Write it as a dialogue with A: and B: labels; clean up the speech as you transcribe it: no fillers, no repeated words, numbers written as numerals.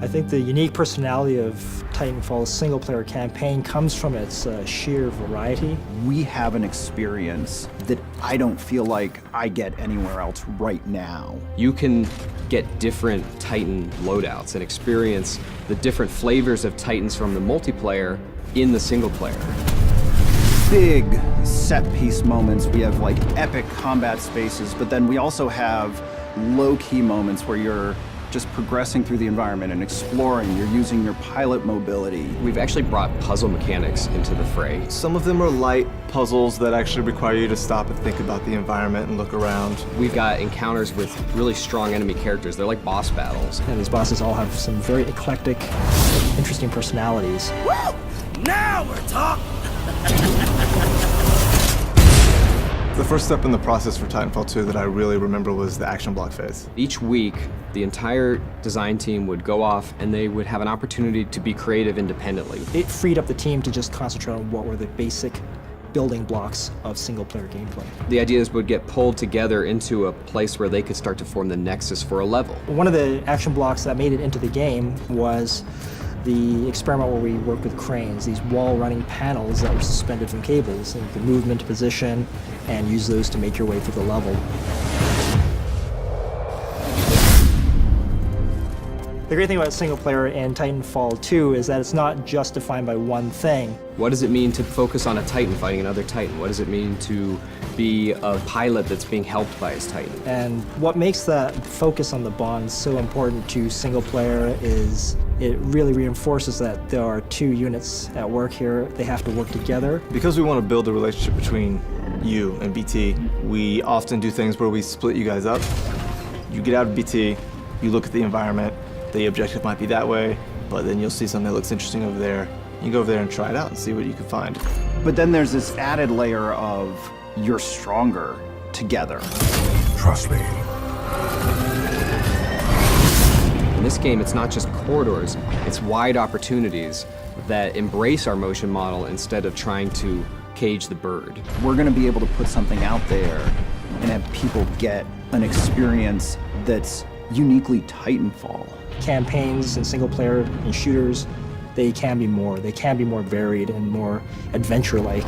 A: I think the unique personality of Titanfall's single-player campaign comes from its sheer variety.
B: We have an experience that I don't feel like I get anywhere else right now.
C: You can get different Titan loadouts and experience the different flavors of Titans from the multiplayer in the single player.
B: Big set-piece moments. We have like epic combat spaces, but then we also have low-key moments where you're just progressing through the environment and exploring. You're using your pilot mobility.
C: We've actually brought puzzle mechanics into the fray.
D: Some of them are light puzzles that actually require you to stop and think about the environment and look around.
C: We've got encounters with really strong enemy characters. They're like boss battles.
A: And these bosses all have some very eclectic, interesting personalities.
E: Woo! Now we're talking!
D: The first step in the process for Titanfall 2 that I really remember was the action block phase.
C: Each week, the entire design team would go off and they would have an opportunity to be creative independently.
A: It freed up the team to just concentrate on what were the basic building blocks of single-player gameplay.
C: The ideas would get pulled together into a place where they could start to form the nexus for a level.
A: One of the action blocks that made it into the game was the experiment where we worked with cranes, these wall-running panels that were suspended from cables, and you could move them into position and use those to make your way through the level. The great thing about single player in Titanfall 2 is that it's not just defined by one thing.
C: What does it mean to focus on a Titan fighting another Titan? What does it mean to be a pilot that's being helped by his Titan?
A: And what makes that focus on the bonds so important to single player is it really reinforces that there are two units at work here. They have to work together.
D: Because we want to build a relationship between you and BT, we often do things where we split you guys up. You get out of BT, you look at the environment, the objective might be that way, but then you'll see something that looks interesting over there. You can go over there and try it out and see what you can find.
B: But then there's this added layer of you're stronger together.
F: Trust me.
C: In this game, it's not just corridors, it's wide opportunities that embrace our motion model instead of trying to cage the bird.
B: We're gonna be able to put something out there and have people get an experience that's uniquely Titanfall.
A: Campaigns and single player and shooters, they can be more. They can be more varied and more adventure-like.